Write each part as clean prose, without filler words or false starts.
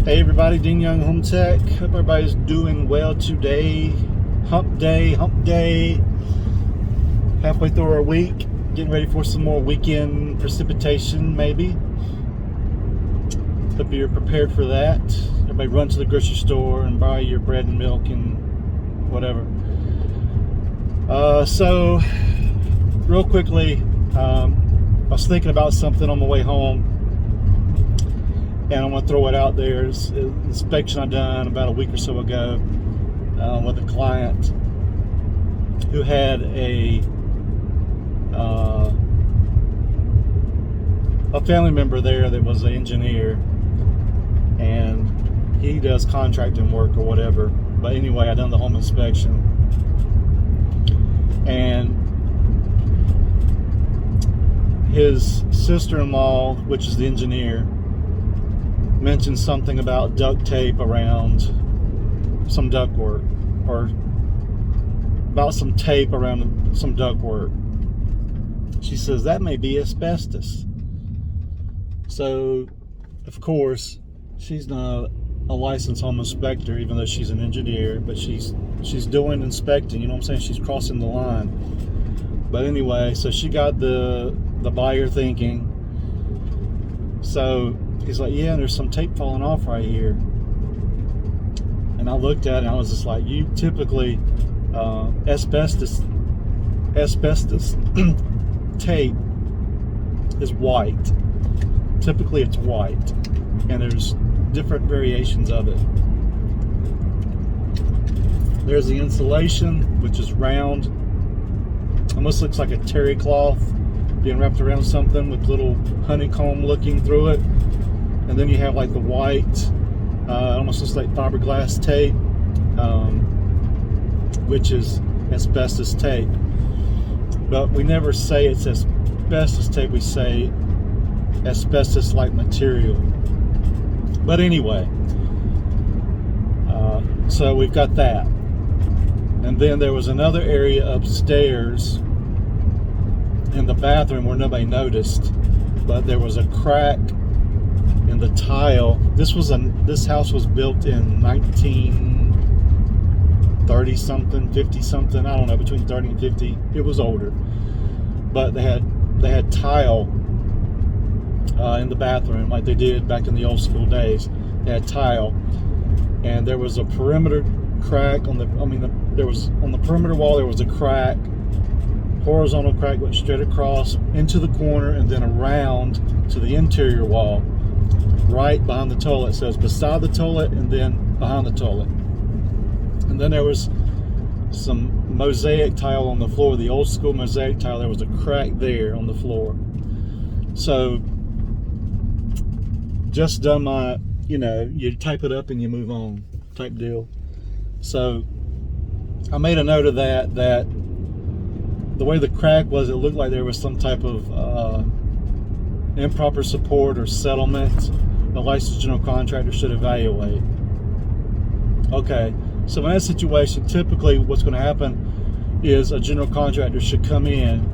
Hey everybody, Dean Young Home Tech. Hope everybody's doing well today. Hump day. Halfway through our week, getting ready for some more weekend precipitation maybe. Hope you're prepared for that. Everybody run to the grocery store and buy your bread and milk and whatever. So real quickly, I was thinking about something on my way home, and I'm going to throw it out there. It's an inspection I done about a week or so ago with a client who had a family member there that was an engineer, and he does contracting work or whatever. But anyway, I done the home inspection, and his sister-in-law, which is the engineer, mentioned something about duct tape around some ductwork, or about some tape around some ductwork. She says that may be asbestos. So, of course, she's not a licensed home inspector, even though she's an engineer, but she's doing inspecting, you know what I'm saying? She's crossing the line. But anyway, so she got the buyer thinking. So he's like, yeah, there's some tape falling off right here. And I looked at it and I was just like, you typically, asbestos tape is white. Typically it's white, and there's different variations of it. There's the insulation, which is round, almost looks like a terry cloth being wrapped around something with little honeycomb looking through it. And then you have like the white, almost looks like fiberglass tape, which is asbestos tape. But we never say it's asbestos tape, we say asbestos-like material. But anyway, so we've got that. And then there was another area upstairs in the bathroom where nobody noticed, but there was a crack in the tile. This house was built in 1930 something, 50 something, I don't know, between 30 and 50. It was older, but they had tile in the bathroom like they did back in the old school days. They had tile, and there was a perimeter crack on the perimeter wall. There was a crack, horizontal crack, went straight across into the corner and then around to the interior wall, right behind the toilet. So it's beside the toilet and then behind the toilet. And then there was some mosaic tile on the floor, the old school mosaic tile. There was a crack there on the floor. So just done my, you type it up and you move on type deal. So I made a note of that the way the crack was, it looked like there was some type of improper support or settlement the licensed general contractor should evaluate. Okay, so in that situation, typically what's going to happen is a general contractor should come in,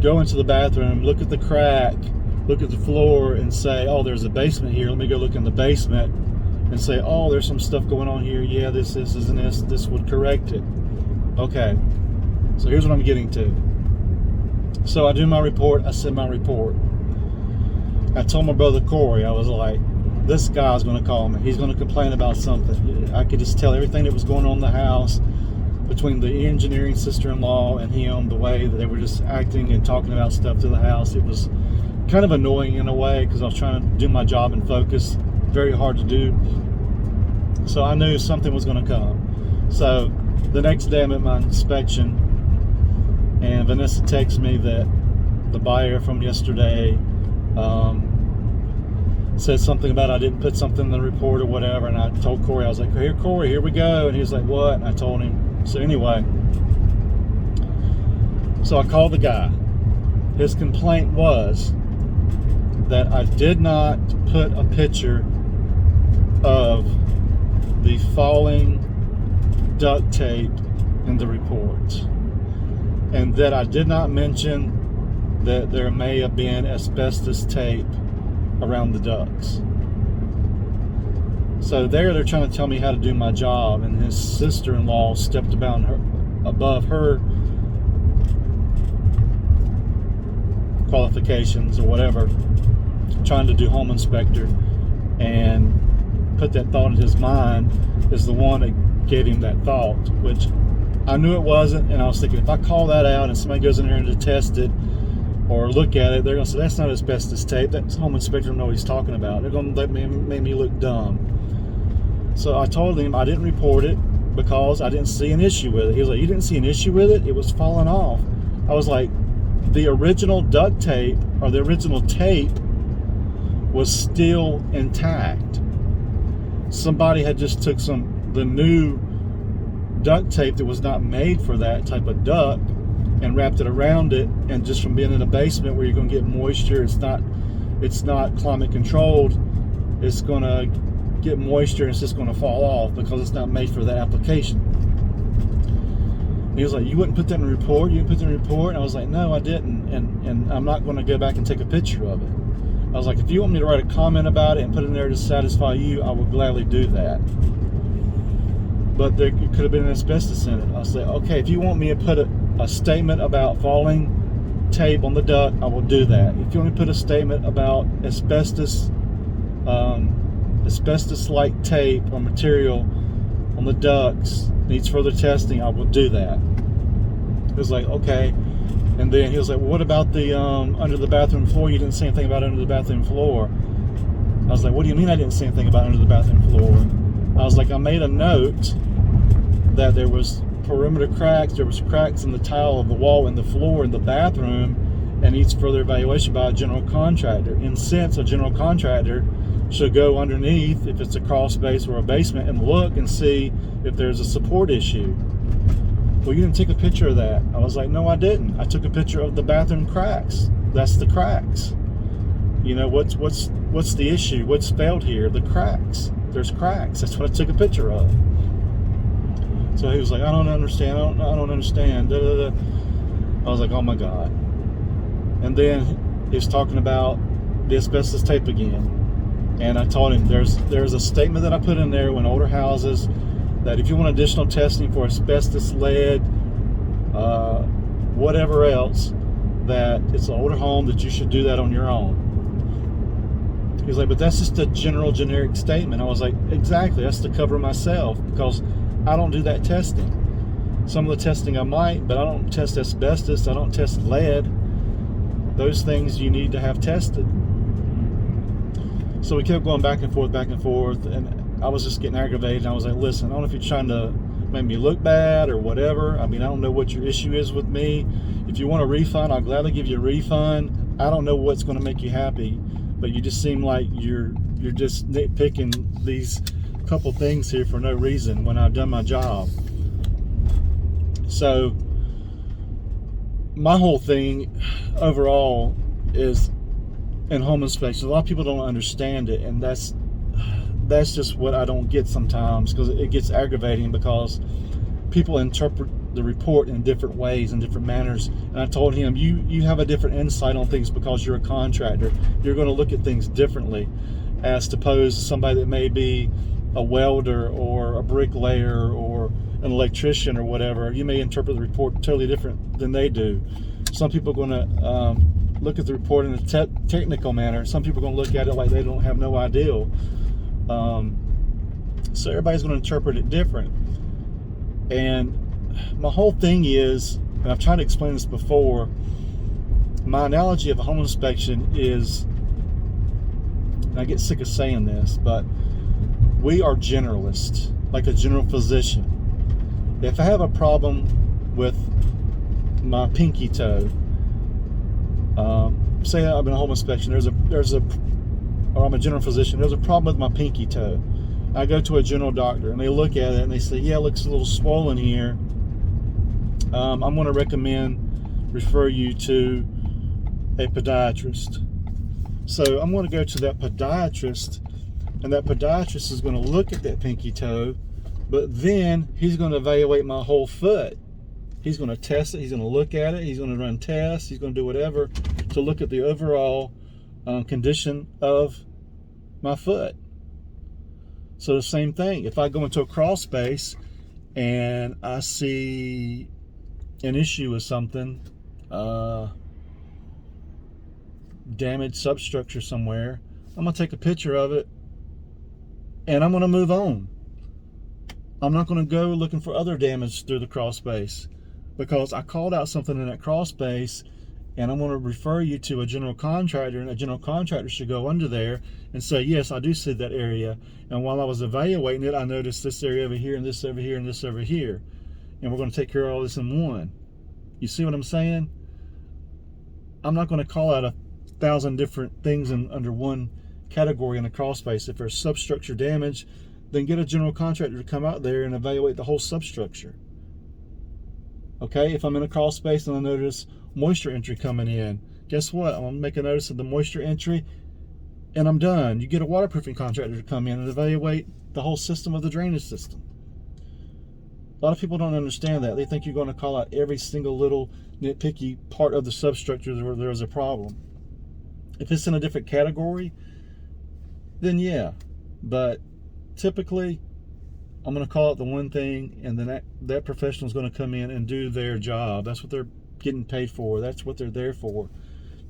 go into the bathroom, look at the crack, look at the floor, and say, oh, there's a basement here, let me go look in the basement, and say, oh, there's some stuff going on here, yeah, this and this would correct it. Okay, so here's what I'm getting to. So I do my report, I send my report. I told my brother Corey, I was like, this guy's going to call me. He's going to complain about something. I could just tell everything that was going on in the house between the engineering sister-in-law and him, the way that they were just acting and talking about stuff to the house. It was kind of annoying in a way because I was trying to do my job and focus. Very hard to do. So I knew something was going to come. So the next day I'm at my inspection, and Vanessa texts me that the buyer from yesterday said something about I didn't put something in the report or whatever, and I told Corey, I was like, here Corey, here we go, and he was like, what? And I told him. So anyway, so I called the guy. His complaint was that I did not put a picture of the falling duct tape in the report, and that I did not mention that there may have been asbestos tape around the ducts. So they're trying to tell me how to do my job, and his sister-in-law stepped above her qualifications or whatever, trying to do home inspector, and put that thought in his mind, is the one that gave him that thought, which I knew it wasn't. And I was thinking, if I call that out and somebody goes in there and to test it or look at it, they're going to say, that's not asbestos tape. That home inspector don't know what he's talking about. They're going to make me look dumb. So I told him I didn't report it because I didn't see an issue with it. He was like, you didn't see an issue with it? It was falling off. I was like, the original duct tape or the original tape was still intact. Somebody had just took the new duct tape that was not made for that type of duct and wrapped it around it, and just from being in a basement where you're going to get moisture, it's not climate controlled, it's going to get moisture and it's just going to fall off because it's not made for that application. And he was like, you wouldn't put that in a report? You didn't put that in a report? And I was like, no, I didn't, and I'm not going to go back and take a picture of it. I was like, if you want me to write a comment about it and put it in there to satisfy you, I will gladly do that. But there could have been an asbestos in it. I was like, okay, if you want me to put a statement about falling tape on the duct, I will do that. If you want me to put a statement about asbestos-like tape or material on the ducts needs further testing, I will do that. It was like, okay. And then he was like, well, what about the under the bathroom floor? You didn't say anything about under the bathroom floor. I was like, what do you mean I didn't say anything about under the bathroom floor? I was like, I made a note that there was perimeter cracks, there was cracks in the tile of the wall and the floor in the bathroom, and needs further evaluation by a general contractor. In sense, a general contractor should go underneath, if it's a crawl space or a basement, and look and see if there's a support issue. Well, you didn't take a picture of that. I was like, no, I didn't. I took a picture of the bathroom cracks. That's the cracks. You know, what's the issue? What's failed here? The cracks. There's cracks. That's what I took a picture of. So he was like, I don't understand. I don't understand. Da, da, da. I was like, oh my God. And then he was talking about the asbestos tape again. And I told him there's a statement that I put in there when older houses that if you want additional testing for asbestos, lead, whatever else, that it's an older home, that you should do that on your own. He was like, but that's just a generic statement. I was like, exactly, that's to cover myself, because I don't do that testing. Some of the testing I might, but I don't test asbestos, I don't test lead. Those things you need to have tested. So we kept going back and forth, and I was just getting aggravated. And I was like, listen, I don't know if you're trying to make me look bad or whatever. I mean, I don't know what your issue is with me. If you want a refund, I'll gladly give you a refund. I don't know what's going to make you happy, but you just seem like you're just nitpicking these couple things here for no reason when I've done my job. So my whole thing overall is in home inspections, a lot of people don't understand it, and that's just what I don't get sometimes, because it gets aggravating because people interpret the report in different ways, in different manners. And I told him, you have a different insight on things because you're a contractor. You're going to look at things differently as opposed to somebody that may be a welder or a bricklayer or an electrician or whatever. You may interpret the report totally different than they do. Some people are going to look at the report in a technical manner. Some people are going to look at it like they don't have no idea. So everybody's going to interpret it different. And my whole thing is, and I've tried to explain this before, my analogy of a home inspection is, and I get sick of saying this, but we are generalists, like a general physician. If I have a problem with my pinky toe, say I'm in a home inspection, or I'm a general physician, there's a problem with my pinky toe. I go to a general doctor and they look at it and they say, yeah, it looks a little swollen here. I'm going to refer you to a podiatrist. So I'm going to go to that podiatrist, and that podiatrist is going to look at that pinky toe, but then he's going to evaluate my whole foot. He's going to test it, he's going to look at it, he's going to run tests, he's going to do whatever to look at the overall condition of my foot. So the same thing, if I go into a crawl space and I see an issue with something, damaged substructure somewhere, I'm gonna take a picture of it and I'm gonna move on. I'm not gonna go looking for other damage through the crawl space, because I called out something in that crawl space, and I'm going to refer you to a general contractor, and a general contractor should go under there and say, yes, I do see that area. And while I was evaluating it, I noticed this area over here, and this over here, and this over here. And we're going to take care of all this in one. You see what I'm saying? I'm not going to call out 1,000 different things under one category in a crawl space. If there's substructure damage, then get a general contractor to come out there and evaluate the whole substructure. Okay, if I'm in a crawl space and I notice moisture entry coming in, guess what? I'm gonna make a notice of the moisture entry and I'm done. You get a waterproofing contractor to come in and evaluate the whole system of the drainage system. A lot of people don't understand that. They think you're going to call out every single little nitpicky part of the substructure where there's a problem. If it's in a different category, then yeah. But typically, I'm going to call it the one thing, and then that professional is going to come in and do their job. That's what they're getting paid for. That's what they're there for,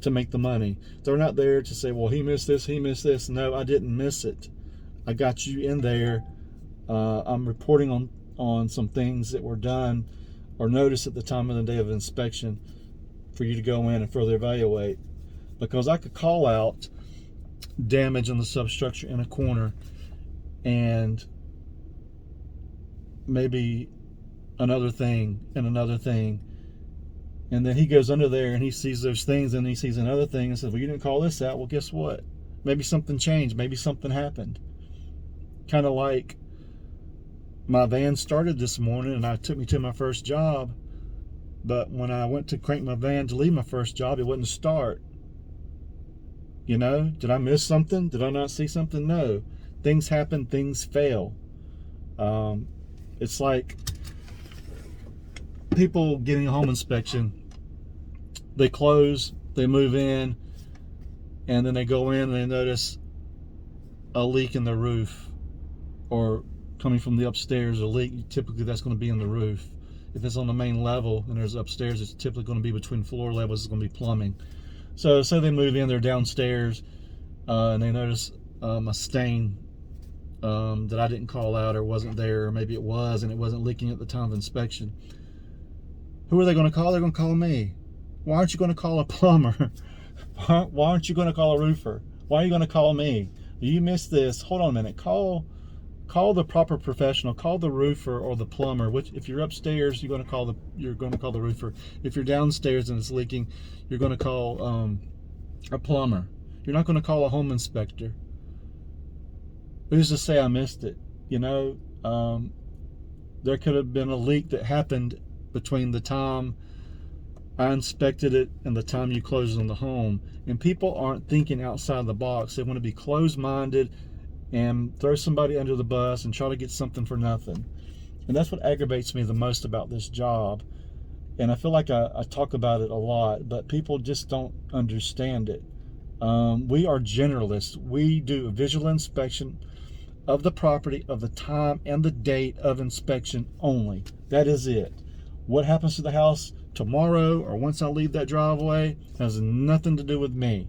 to make the money. They're not there to say, well, he missed this, he missed this. No, I didn't miss it. I got you in there. I'm reporting on some things that were done or noticed at the time of the day of inspection for you to go in and further evaluate. Because I could call out damage in the substructure in a corner and maybe another thing and another thing, and then he goes under there and he sees those things and he sees another thing and says, well, you didn't call this out. Well, guess what? Maybe something changed. Maybe something happened. Kind of like my van started this morning and it took me to my first job, but when I went to crank my van to leave my first job, it wouldn't start. You know, did I miss something? Did I not see something? No. Things happen, things fail. It's like people getting a home inspection. They close, they move in, and then they go in and they notice a leak in the roof, or coming from the upstairs, a leak. Typically that's going to be in the roof. If it's on the main level and there's upstairs, it's typically going to be between floor levels. It's going to be plumbing. So they move in, they're downstairs, and they notice a stain that I didn't call out or wasn't there, or maybe it was and it wasn't leaking at the time of inspection. Who are they going to call? They're going to call me. Why aren't you going to call a plumber? Why aren't you going to call a roofer? Why are you going to call me? You missed this. Hold on a minute. Call the proper professional. Call the roofer or the plumber. Which, if you're upstairs, you're going to call the roofer. If you're downstairs and it's leaking, you're going to call a plumber. You're not going to call a home inspector. Who's to say I missed it? You know, there could have been a leak that happened between the time I inspected it and the time you closed on the home. And people aren't thinking outside the box. They want to be closed-minded and throw somebody under the bus and try to get something for nothing. And that's what aggravates me the most about this job. And I feel like I talk about it a lot, but people just don't understand it. We are generalists. We do a visual inspection of the property, of the time and the date of inspection only. That is it. What happens to the house tomorrow or once I leave that driveway has nothing to do with me.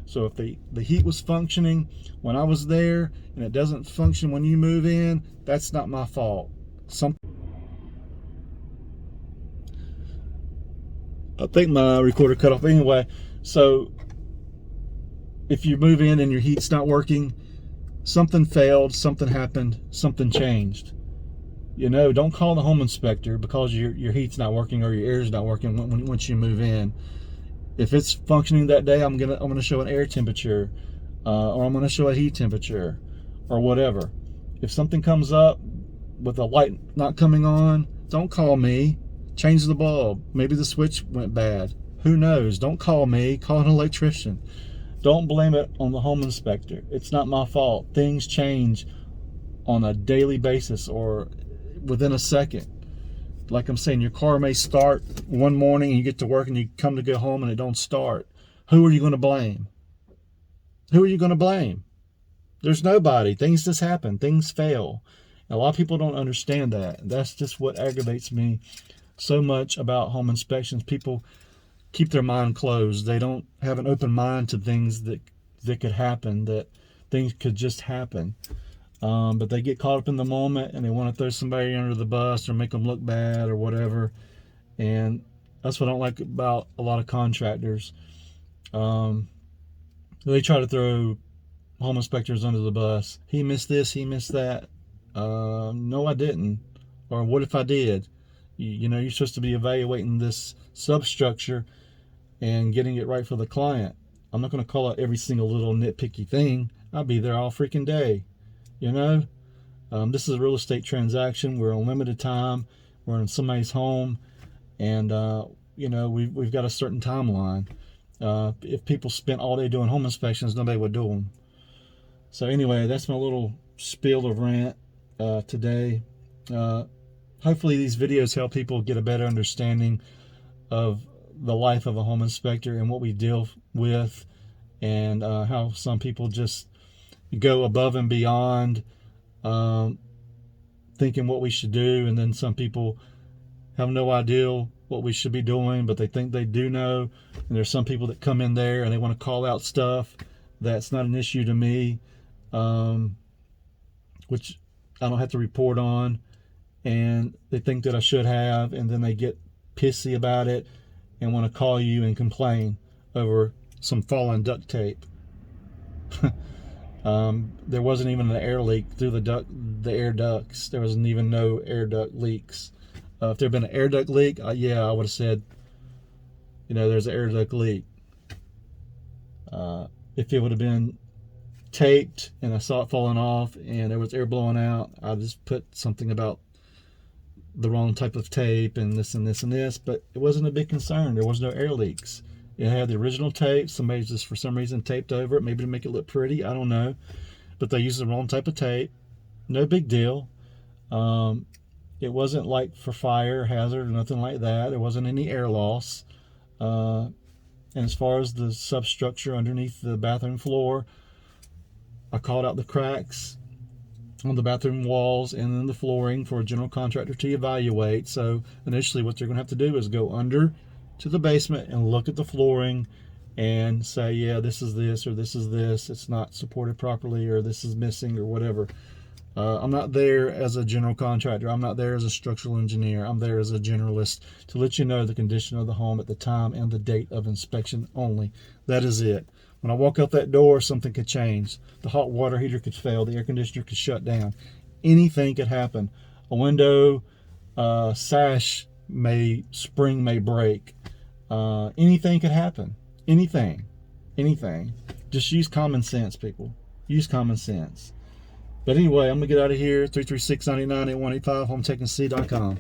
So if the heat was functioning when I was there and it doesn't function when you move in, that's not my fault. I think my recorder cut off anyway. So if you move in and your heat's not working, something failed, something happened, something changed. You know, don't call the home inspector because your heat's not working or your air's not working once you move in. If it's functioning that day, I'm gonna show an air temperature, or I'm gonna show a heat temperature, or whatever. If something comes up with a light not coming on, don't call me. Change the bulb. Maybe the switch went bad. Who knows? Don't call me. Call an electrician. Don't blame it on the home inspector. It's not my fault. Things change on a daily basis or within a second. Like I'm saying, your car may start one morning and you get to work and you come to go home and it don't start. Who are you going to blame? Who are you going to blame? There's nobody. Things just happen. Things fail. And a lot of people don't understand that. That's just what aggravates me so much about home inspections. People keep their mind closed. They don't have an open mind to things that could happen, that things could just happen. But they get caught up in the moment and they want to throw somebody under the bus or make them look bad or whatever. And that's what I don't like about a lot of contractors. They try to throw home inspectors under the bus. He missed this, he missed that. No, I didn't. Or what if I did? You know, you're supposed to be evaluating this substructure and getting it right for the client. I'm not going to call out every single little nitpicky thing. I'll be there all freaking day. You know, this is a real estate transaction. We're on limited time. We're in somebody's home, and you know, we've got a certain timeline. If people spent all day doing home inspections, nobody would do them. So anyway, that's my little spiel of rant today. Hopefully these videos help people get a better understanding of the life of a home inspector and what we deal with, and how some people just go above and beyond thinking what we should do, and then some people have no idea what we should be doing, but they think they do know. And there's some people that come in there and they want to call out stuff that's not an issue to me, which I don't have to report on, and they think that I should have, and then they get pissy about it and want to call you and complain over some fallen duct tape. There wasn't even an air leak through the air ducts. There wasn't even no air duct leaks. If there had been an air duct leak, yeah, I would have said, you know, there's an air duct leak. If it would have been taped and I saw it falling off and there was air blowing out, I just put something about the wrong type of tape and this and this and this, but it wasn't a big concern. There was no air leaks. It had the original tape. Somebody just for some reason taped over it, maybe to make it look pretty, I don't know, but they used the wrong type of tape. No big deal. It wasn't like for fire hazard or nothing like that. There wasn't any air loss. And as far as the substructure underneath the bathroom floor, I called out the cracks on the bathroom walls and then the flooring for a general contractor to evaluate. So initially what they're going to have to do is go under to the basement and look at the flooring and say, yeah, this is this, or this is this, it's not supported properly, or this is missing, or whatever. I'm not there as a general contractor. I'm not there as a structural engineer. I'm there as a generalist to let you know the condition of the home at the time and the date of inspection only. That is it. When I walk out that door, something could change. The hot water heater could fail. The air conditioner could shut down. Anything could happen. A window sash spring may break. Anything could happen. Anything. Just use common sense, people. Use common sense. But anyway, I'm going to get out of here. 336-99-8185, HomeTechNC.com.